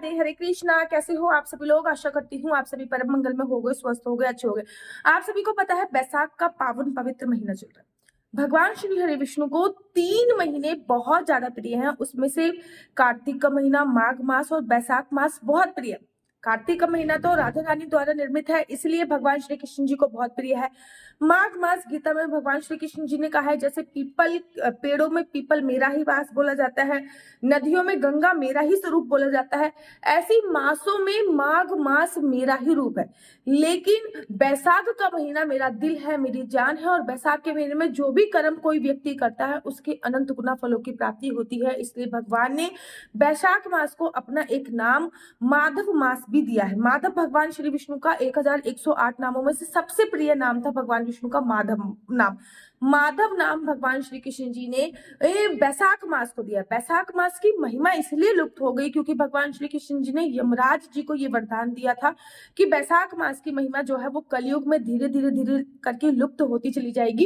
राधे, हरे कृष्णा। कैसे हो आप सभी लोग? आशा करती हूँ आप सभी परम मंगल में हो गए, स्वस्थ हो गए, अच्छे हो गए। आप सभी को पता है बैसाख का पावन पवित्र महीना चल रहा है। भगवान श्री हरि विष्णु को 3 महीने बहुत ज्यादा प्रिय हैं। उसमें से कार्तिक का महीना, माघ मास और बैसाख मास बहुत प्रिय है। कार्तिक का महीना तो राधा रानी द्वारा निर्मित है, इसलिए भगवान श्री कृष्ण जी को बहुत प्रिय है। माघ मास गीता में भगवान श्री कृष्ण जी ने कहा है, जैसे पीपल पेड़ों में पीपल मेरा ही वास बोला जाता है, नदियों में गंगा मेरा ही स्वरूप बोला जाता है, ऐसी मासों में माघ मास मेरा ही रूप है। लेकिन बैसाख का महीना मेरा दिल है, मेरी जान है, और बैसाख के महीने में जो भी कर्म कोई व्यक्ति करता है उसके अनंत गुना फलों की प्राप्ति होती है। इसलिए भगवान ने बैसाख मास को अपना एक नाम माधव मास भी दिया है। माधव भगवान श्री विष्णु का 1108 नामों में से सबसे प्रिय नाम था भगवान विष्णु का माधव नाम। माधव नाम भगवान श्री कृष्ण जी ने बैसाख मास को दिया। बैसाख मास की महिमा इसलिए लुप्त हो गई क्योंकि भगवान श्री कृष्ण जी ने यमराज जी को ये वरदान दिया था कि बैसाख मास की महिमा जो है वो कलयुग में धीरे धीरे करके लुप्त होती चली जाएगी।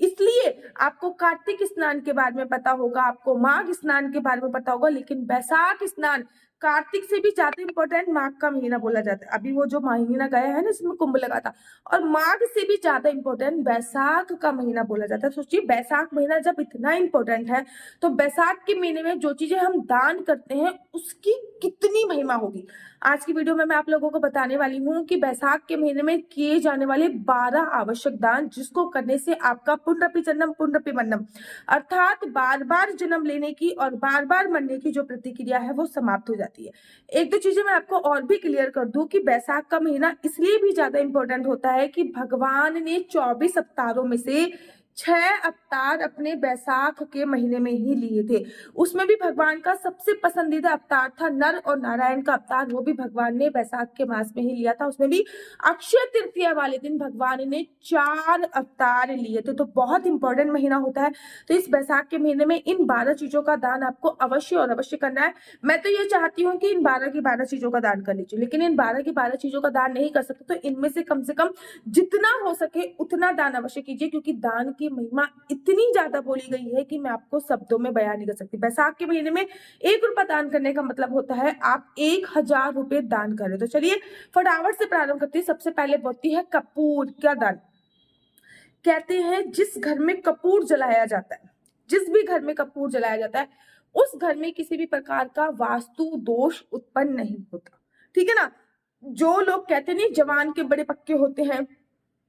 इसलिए आपको कार्तिक स्नान के बारे में पता होगा, आपको माघ स्नान के बारे में पता होगा, लेकिन बैसाख स्नान कार्तिक से भी ज्यादा इंपॉर्टेंट माघ का महीना बोला जाता है। अभी वो जो महीना गया है ना, इसमें कुंभ लगा था, और माघ से भी ज्यादा इंपॉर्टेंट बैसाख का महीना बोला जाता है। सोचिए, बैसाख महीना जब इतना इंपॉर्टेंट है तो बैसाख के महीने में जो चीजें हम दान करते हैं उसकी कितनी महिमा होगी। आज की वीडियो में मैं आप लोगों को बताने वाली हूँ कि बैसाख के महीने में किए जाने वाले 12 आवश्यक दान, जिसको करने से आपका पुण्यपि जन्म पुण्यपि मन्नम, अर्थात बार बार जन्म लेने की और बार बार मरने की जो प्रतिक्रिया है वो समाप्त हो जाती है। एक दो चीजें मैं आपको और भी क्लियर कर दूं कि बैसाख का महीना इसलिए भी ज्यादा इंपॉर्टेंट होता है कि भगवान ने 24 अवतारों में से 6 अवतार अपने बैसाख के महीने में ही लिए थे। उसमें भी भगवान का सबसे पसंदीदा अवतार था नर और नारायण का अवतार, वो भी भगवान ने बैसाख के मास में ही लिया था। उसमें भी अक्षय तृतीया वाले दिन भगवान ने 4 अवतार लिए थे। तो बहुत इंपॉर्टेंट महीना होता है। तो इस बैसाख के महीने में इन 12 चीजों का दान आपको अवश्य और अवश्य करना है। मैं तो ये चाहती हूँ कि इन 12 की 12 चीजों का दान कर लीजिए, लेकिन इन 12 की 12 चीजों का दान नहीं कर सकते तो इनमें से कम जितना हो सके उतना दान अवश्य कीजिए, क्योंकि दान की महिमा इतनी ज्यादा बोली गई है कि मैं आपको शब्दों में बयान नहीं कर सकती। बैसाख के महीने में 1 रुपया दान करने का मतलब होता है आप 1000 रुपए दान कर रहे हो। तो चलिए फटाफट से प्रारंभ करते हैं। सबसे पहले होती है कपूर का दान। कहते हैं जिस घर में कपूर जलाया जाता है, जिस भी घर में कपूर जलाया जाता है, उस घर में किसी भी प्रकार का वास्तु दोष उत्पन्न नहीं होता। ठीक है ना? जो लोग कहते नहीं जवान के बड़े पक्के होते हैं,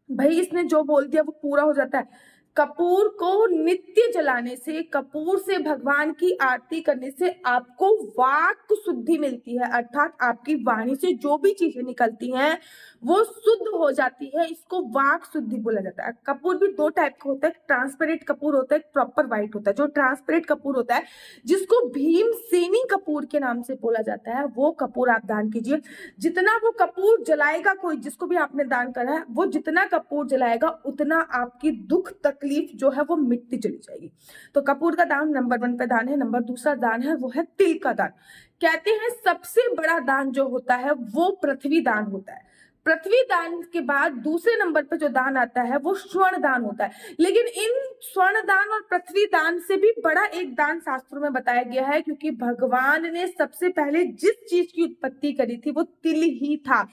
भाई इसने जो बोल दिया वो पूरा हो जाता है। कपूर को नित्य जलाने से, कपूर से भगवान की आरती करने से आपको वाक शुद्धि मिलती है, अर्थात आपकी वाणी से जो भी चीजें निकलती हैं वो शुद्ध हो जाती है। इसको वाक शुद्धि बोला जाता है। कपूर भी 2 टाइप का होता है, ट्रांसपेरेंट कपूर होता है, प्रॉपर व्हाइट होता है। जो ट्रांसपेरेंट कपूर होता है, जिसको भीमसेनी कपूर के नाम से बोला जाता है, वो कपूर आप दान कीजिए। जितना वो कपूर जलाएगा, कोई जिसको भी आपने दान करा है, वो जितना कपूर जलाएगा उतना आपकी दुख तकलीफ जो है वो मिटती चली जाएगी। तो कपूर का दान नंबर 1 पे दान है। नंबर दूसरा दान है वो है तिल का दान। कहते हैं सबसे बड़ा दान जो होता है वो पृथ्वी दान होता है। पृथ्वी दान के बाद दूसरे नंबर पर जो दान आता है वो स्वर्ण दान होता है। लेकिन इन स्वर्ण दान और पृथ्वी दान से भी बड़ा एक दान शास्त्रों में बताया गया है, क्योंकि भगवान ने सबसे पहले जिस चीज की उत्पत्ति करी थी वो तिल ही था।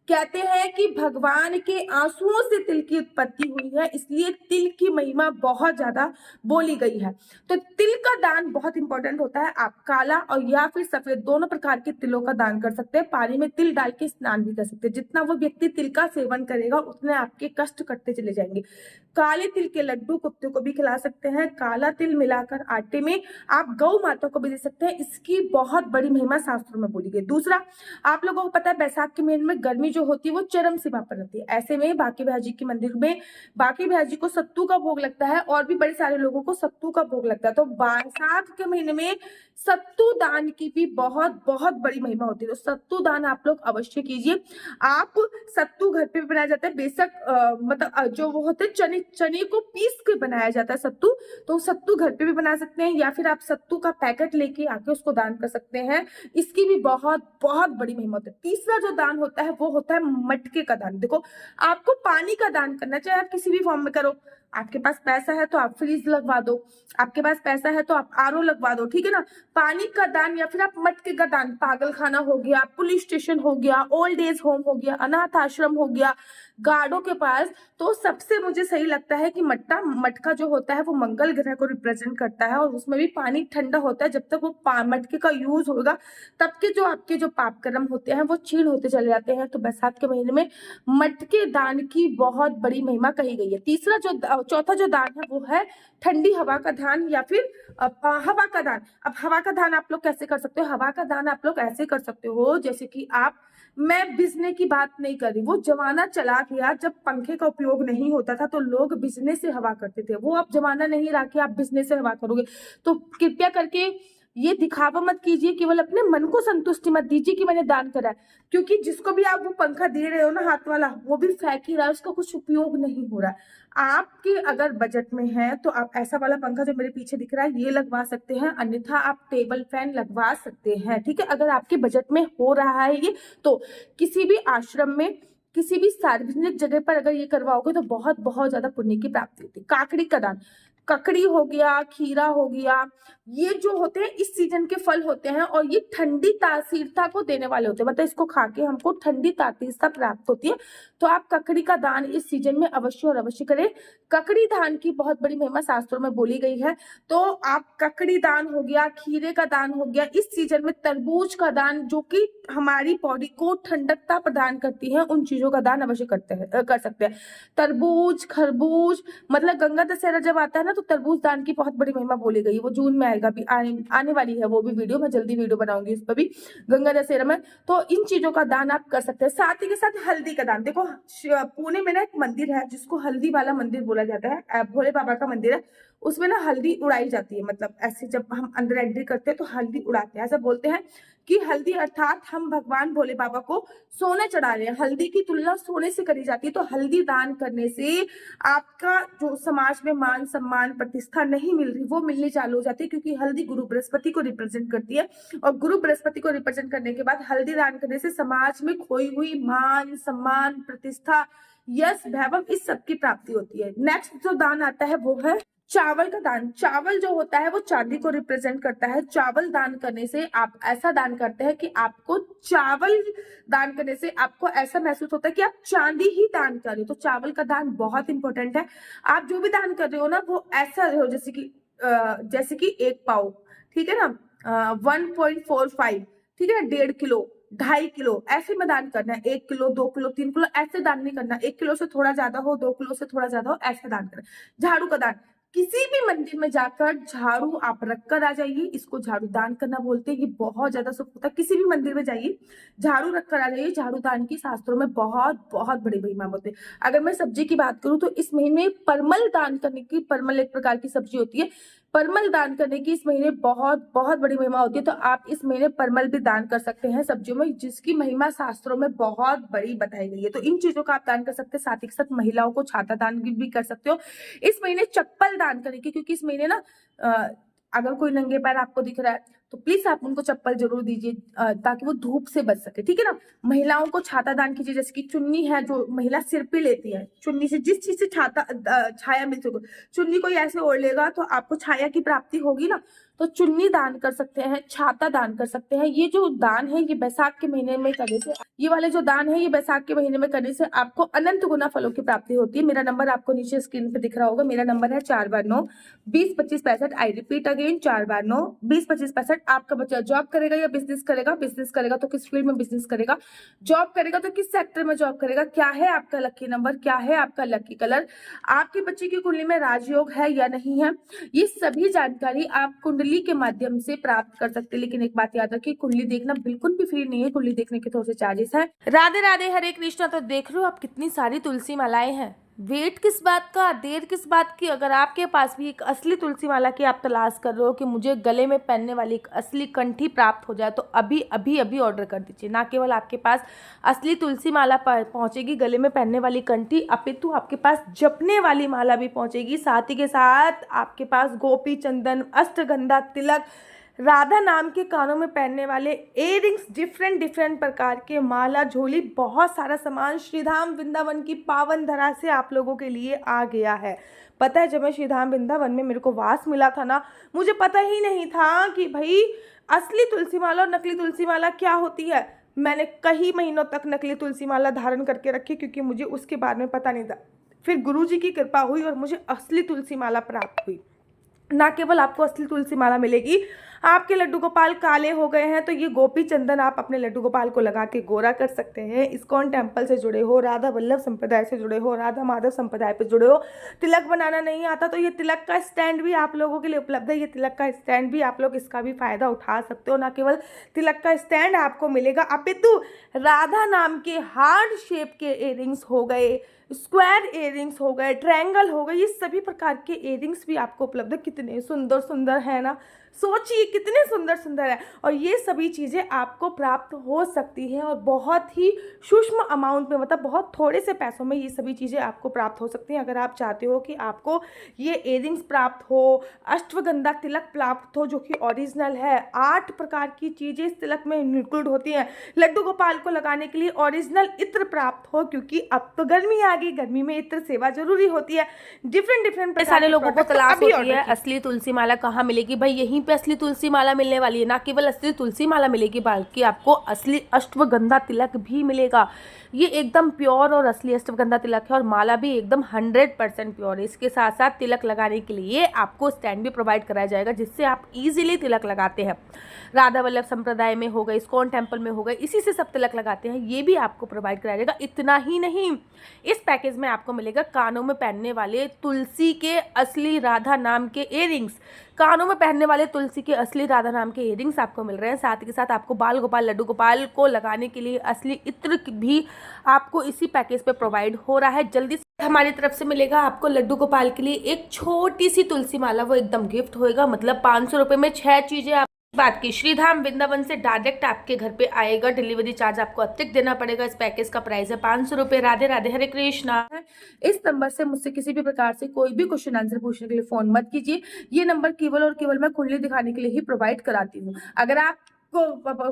कहते हैं कि भगवान के आंसुओं से तिल की उत्पत्ति हुई है, इसलिए तिल की महिमा बहुत ज्यादा बोली गई है। तो तिल का दान बहुत इंपॉर्टेंट होता है। आप काला और या फिर सफेद दोनों प्रकार के तिलों का दान कर सकते हैं। पानी में तिल डाल के स्नान भी कर सकते हैं। जितना वो व्यक्ति तिल का सेवन करेगा उतने आपके कष्ट कटते चले जाएंगे। काले तिल के लड्डू कुत्ते को भी खिला सकते हैं। काला तिल मिलाकर आटे में आप गौ माता को भी दे सकते हैं। इसकी बहुत बड़ी महिमा शास्त्रों में बोली गई। दूसरा, आप लोगों को पता है बैसाख के महीने में गर्मी जो होती है वो चरम सीमा पर रहती है। ऐसे में बांके बिहारी जी के मंदिर में बांके बिहारी जी को सत्तू का भोग लगता है, और भी बड़े सारे लोगों को सत्तू का भोग लगता है। तो बैसाख के महीने में सत्तू दान की भी बहुत बहुत बड़ी महिमा होती है। तो सत्तू दान आप लोग अवश्य कीजिए। आप सत्तू घर पे भी बनाया जाता है, बेशक मतलब जो वो होते हैं चने को पीस के बनाया जाता है सत्तू, तो सत्तू घर पे भी बना सकते हैं, या फिर आप सत्तू का पैकेट लेके आके उसको दान कर सकते हैं। इसकी भी बहुत बहुत बड़ी महिमा होती है। तीसरा जो दान होता है वो होता है मटके का दान। देखो, आपको पानी का दान करना, चाहे आप किसी भी फॉर्म में करो, आपके पास पैसा है तो आप फ्रीज लगवा दो, आपके पास पैसा है तो आप आरओ लगवा दो, ठीक है ना। पानी का दान या फिर आप मटके का दान, पागल खाना हो गया, पुलिस स्टेशन हो गया, ओल्ड एज होम हो गया, अनाथ आश्रम हो गया, गार्डों के पास, तो सबसे मुझे सही लगता है कि मटका जो होता है वो मंगल ग्रह को रिप्रेजेंट करता है और उसमें भी पानी ठंडा होता है। जब तक वो मटके का यूज होगा तब के जो आपके जो पाप कर्म होते हैं वो क्षीण होते चले जाते हैं। तो बैसाख के महीने में मटके दान की बहुत बड़ी महिमा कही गई है। चौथा जो दान है वो है ठंडी हवा का दान या फिर हवा का दान। अब हवा का दान आप लोग कैसे कर सकते हो? हवा का दान आप लोग ऐसे कर सकते हो जैसे कि मैं बिजली की बात नहीं कर रही, वो जमाना चला गया जब पंखे का उपयोग नहीं होता था तो लोग बिजली से हवा करते थे। वो अब जमाना नहीं रहा कि आप बिजली से हवा करोगे। तो कृपया करके ये दिखावा मत कीजिए, केवल अपने मन को संतुष्टि मत दीजिए कि मैंने दान करा है, क्योंकि जिसको भी आप वो पंखा दे रहे हो ना हाथ वाला, वो भी फेंक ही रहा है, उसका कुछ उपयोग नहीं हो रहा है। आपके अगर बजट में है तो आप ऐसा वाला पंखा जो मेरे पीछे दिख रहा है ये लगवा सकते हैं, अन्यथा आप टेबल फैन लगवा सकते हैं, ठीक है। अगर आपके बजट में हो रहा है ये, तो किसी भी आश्रम में, किसी भी सार्वजनिक जगह पर अगर ये करवाओगे तो बहुत बहुत ज्यादा पुण्य की प्राप्ति होती है। काकड़ी का दान, ककड़ी हो गया, खीरा हो गया, ये जो होते हैं इस सीजन के फल होते हैं और ये ठंडी तासीरता को देने वाले होते हैं, मतलब इसको खा के हमको ठंडी तासीरता प्राप्त होती है। तो आप ककड़ी का दान इस सीजन में अवश्य और अवश्य करें। ककड़ी दान की बहुत बड़ी महिमा शास्त्रों में बोली गई है। तो आप ककड़ी दान हो गया, खीरे का दान हो गया, इस सीजन में तरबूज का दान जो कि हमारी बॉडी को ठंडकता प्रदान करती है, उन चीजों का दान अवश्य कर सकते हैं। तरबूज, खरबूज, मतलब गंगा दशहरा जब आता है ना तो तरबूज दान की बहुत बड़ी महिमा बोली गई है। वो जून में आएगा, भी आने वाली है वो भी वीडियो, मैं जल्दी वीडियो बनाऊंगी इस पर भी, गंगा दशहरा में। तो इन चीजों का दान आप कर सकते हैं। साथ ही के साथ हल्दी का दान, देखो पुणे में ना एक मंदिर है जिसको हल्दी वाला मंदिर बोला जाता है, भोले बाबा का मंदिर है। उसमें ना हल्दी उड़ाई जाती है, मतलब ऐसे जब हम अंदर एंट्री करते हैं तो हल्दी उड़ाते हैं। ऐसा बोलते हैं कि हल्दी अर्थात हम भगवान भोले बाबा को सोने चढ़ा रहे हैं, हल्दी की तुलना सोने से करी जाती है। तो हल्दी दान करने से आपका जो समाज में मान सम्मान प्रतिष्ठा नहीं मिल रही वो मिलनी चालू हो जाती है, क्योंकि हल्दी गुरु बृहस्पति को रिप्रेजेंट करती है और गुरु बृहस्पति को रिप्रेजेंट करने के बाद हल्दी दान करने से समाज में खोई हुई मान सम्मान प्रतिष्ठा यश वैभव इस सब की प्राप्ति होती है। नेक्स्ट जो दान आता है वो है चावल का दान। चावल जो होता है वो चांदी को रिप्रेजेंट करता है। चावल दान करने से आप ऐसा दान करते हैं कि आपको चावल दान करने से आपको ऐसा महसूस होता है कि आप चांदी ही दान कर रहे हो। तो चावल का दान बहुत इंपॉर्टेंट है। आप जो भी दान कर रहे हो ना वो ऐसा हो जैसे कि 1 पाव, ठीक है ना, 1.45, ठीक है ना, 1.5 किलो, 2.5 किलो, ऐसे में दान करना है। 1 किलो, 2 किलो, 3 किलो ऐसे दान नहीं करना। 1 किलो से थोड़ा ज्यादा हो, 2 किलो से थोड़ा ज्यादा हो, ऐसे दान करना। झाड़ू का दान, किसी भी मंदिर में जाकर झाड़ू आप रख कर आ जाइए, इसको झाड़ू दान करना बोलते हैं। ये बहुत ज्यादा सुख होता है। किसी भी मंदिर में जाइए, झाड़ू रख कर आ जाइए। झाड़ू दान की शास्त्रों में बहुत बहुत बड़ी महिमा होती है। अगर मैं सब्जी की बात करूं तो इस महीने परमल दान करने की, परमल एक प्रकार की सब्जी होती है, परमल दान करने की इस महीने बहुत बहुत बड़ी महिमा होती है। तो आप इस महीने परमल भी दान कर सकते हैं सब्जियों में, जिसकी महिमा शास्त्रों में बहुत बड़ी बताई गई है। तो इन चीजों का आप दान कर सकते हैं। साथ ही के साथ महिलाओं को छाता दान भी कर सकते हो इस महीने। चप्पल दान करने की, क्योंकि इस महीने ना अगर कोई नंगे पैर आपको दिख रहा है तो प्लीज आप उनको चप्पल जरूर दीजिए ताकि वो धूप से बच सके, ठीक है ना। महिलाओं को छाता दान कीजिए, जैसे कि चुन्नी है जो महिला सिर पे लेती है, चुन्नी से जिस चीज से छाया मिल सके, चुन्नी कोई ऐसे ओढ़ लेगा तो आपको छाया की प्राप्ति होगी ना। तो चुन्नी दान कर सकते हैं, छाता दान कर सकते हैं। ये जो दान है ये बैसाख के महीने में करने से, ये वाले जो दान है ये बैसाख के महीने में करने से आपको अनंत गुना फलों की प्राप्ति होती है। मेरा नंबर आपको नीचे स्क्रीन पे दिख रहा होगा। मेरा नंबर है 429-20-25-65। I repeat again, 429-20-25-65। आपका बच्चा जॉब करेगा या बिजनेस करेगा? बिजनेस करेगा तो किस फील्ड में बिजनेस करेगा? जॉब करेगा तो किस सेक्टर में जॉब करेगा? क्या है आपका लकी नंबर? क्या है आपका लकी कलर? आपके बच्चे की कुंडली में राजयोग है या नहीं है? ये सभी जानकारी आप कुंडली के माध्यम से प्राप्त कर सकते हैं। लेकिन एक बात याद रखिए, कुंडली देखना बिल्कुल भी फ्री नहीं है। कुंडली देखने के थोड़े से चार्जेस है। राधे राधे, हरे कृष्णा। तो देख रहे हो आप कितनी सारी तुलसी मालाएं हैं। वेट किस बात का, देर किस बात की? अगर आपके पास भी एक असली तुलसी माला की आप तलाश कर रहे हो कि मुझे गले में पहनने वाली एक असली कंठी प्राप्त हो जाए, तो अभी अभी अभी ऑर्डर कर दीजिए। ना केवल आपके पास असली तुलसी माला पहुंचेगी, गले में पहनने वाली कंठी, अपितु आपके पास जपने वाली माला भी पहुंचेगी। साथ ही के साथ आपके पास गोपी चंदन, अष्टगंधा तिलक, राधा नाम के कानों में पहनने वाले इयररिंग्स, डिफरेंट डिफरेंट प्रकार के माला, झोली, बहुत सारा सामान श्रीधाम वृंदावन की पावन धरा से आप लोगों के लिए आ गया है। पता है, जब मैं श्रीधाम वृंदावन में मेरे को वास मिला था ना, मुझे पता ही नहीं था कि भाई असली तुलसी माला और नकली तुलसी माला क्या होती है। मैंने कई महीनों तक नकली तुलसी माला धारण करके रखी क्योंकि मुझे उसके बारे में पता नहीं था। फिर गुरुजी की कृपा हुई और मुझे असली तुलसी माला प्राप्त हुई। ना केवल आपको असली तुलसी माला मिलेगी, आपके लड्डू गोपाल काले हो गए हैं तो ये गोपी चंदन आप अपने लड्डू गोपाल को लगा के गोरा कर सकते हैं। इस्कॉन टेम्पल से जुड़े हो, राधा वल्लभ संप्रदाय से जुड़े हो, राधा माधव संप्रदाय पे जुड़े हो, तिलक बनाना नहीं आता तो ये तिलक का स्टैंड भी आप लोगों के लिए उपलब्ध है। ये तिलक का स्टैंड भी आप लोग इसका भी फायदा उठा सकते हो। ना केवल तिलक का स्टैंड आपको मिलेगा, अपितु राधा नाम के हार्ट शेप के इयररिंग्स हो गए, स्क्वायर इयररिंग्स हो गए, ट्रायंगल हो गए, ये सभी प्रकार के इयररिंग्स भी आपको उपलब्ध है। कितने सुंदर सुंदर है ना, सोचिए कितने सुंदर सुंदर है। और ये सभी चीज़ें आपको प्राप्त हो सकती हैं और बहुत ही सूक्ष्म अमाउंट में, मतलब बहुत थोड़े से पैसों में ये सभी चीज़ें आपको प्राप्त हो सकती हैं। अगर आप चाहते हो कि आपको ये इयररिंग्स प्राप्त हो, अश्वगंधा तिलक प्राप्त हो जो कि ओरिजिनल है, 8 प्रकार की चीज़ें इस तिलक में इंक्लूड होती हैं, लड्डू गोपाल को लगाने के लिए ओरिजिनल इत्र प्राप्त हो, क्योंकि अब तो गर्मी आ गई, गर्मी में इत्र सेवा जरूरी होती है। डिफरेंट सारे लोगों को तलाश होती है असली तुलसी माला कहाँ मिलेगी। भाई यहीं पे असली तुलसी माला मिलने वाली है। ना केवल असली तुलसी माला मिलेगी बल्कि आपको असली अश्वगंधा तिलक भी मिलेगा। ये एकदम प्योर और असली अश्वगंधा तिलक है और माला भी एकदम 100% प्योर है। इसके साथ साथ तिलक लगाने के लिए आपको स्टैंड भी प्रोवाइड कराया जाएगा जिससे आप इजीली तिलक लगाते हैं। राधा वल्लभ संप्रदाय में हो गए, इस्कॉन टेम्पल में हो गए, इसी से सब तिलक लगाते हैं, ये भी आपको प्रोवाइड कराया जाएगा। इतना ही नहीं, इस पैकेज में आपको मिलेगा कानों में पहनने वाले तुलसी के असली राधा नाम के इयररिंग्स। कानों में पहनने वाले तुलसी के असली राधा नाम के इयररिंग्स आपको मिल रहे हैं। साथ ही साथ आपको बाल गोपाल लड्डू गोपाल को लगाने के लिए असली इत्र भी आपको इसी पैकेज पे प्रोवाइड हो रहा है। जल्दी से हमारी तरफ से मिलेगा आपको लड्डू गोपाल के लिए एक छोटी सी तुलसी माला, वो एकदम गिफ्ट होएगा। मतलब 500 रुपये में 6 चीजें आप बात की। श्रीधाम वृंदावन से डायरेक्ट आपके घर पे आएगा। डिलीवरी चार्ज आपको अतिरिक्त देना पड़ेगा। इस पैकेज का प्राइस है 500 रुपये। राधे राधे, हरे कृष्णा। इस नंबर से मुझसे किसी भी प्रकार से कोई भी क्वेश्चन आंसर पूछने के लिए फोन मत कीजिए। ये नंबर केवल और केवल मैं कुंडली दिखाने के लिए ही प्रोवाइड कराती हूँ। अगर आप को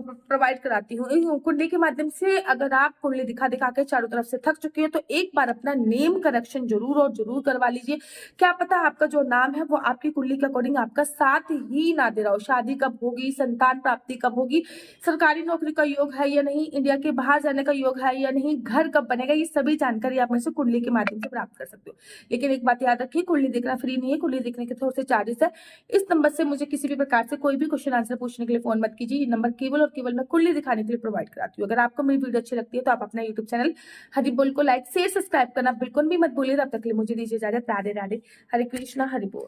प्रोवाइड कराती हूँ कुंडली के माध्यम से। अगर आप कुंडली दिखा दिखा के चारों तरफ से थक चुके हैं तो एक बार अपना नेम करेक्शन जरूर और जरूर करवा लीजिए। क्या पता आपका जो नाम है वो आपकी कुंडली के अकॉर्डिंग आपका साथ ही ना दे रहा हो। शादी कब होगी, संतान प्राप्ति कब होगी, सरकारी नौकरी का योग है या नहीं, इंडिया के बाहर जाने का योग है या नहीं, घर कब बनेगा, ये सभी जानकारी आप मेरे से कुंडली के माध्यम से प्राप्त कर सकते हो। लेकिन एक बात याद रखिए, कुंडली देखना फ्री नहीं है, कुंडली देखने के थोड़े से चार्जेस है। इस नंबर से मुझे किसी भी प्रकार से कोई भी क्वेश्चन आंसर पूछने के लिए फोन मत कीजिए। ये नंबर केवल और केवल मैं कुंडली दिखाने के लिए प्रोवाइड कराती हूँ। अगर आपको मेरी वीडियो अच्छी लगती है तो आप अपना यूट्यूब चैनल हरि बोल को लाइक शेयर सब्सक्राइब करना बिल्कुल भी मत भूलिए। तब तक के लिए मुझे दीजिए इजाजत। राधे राधे, हरे कृष्णा, हरि बोल।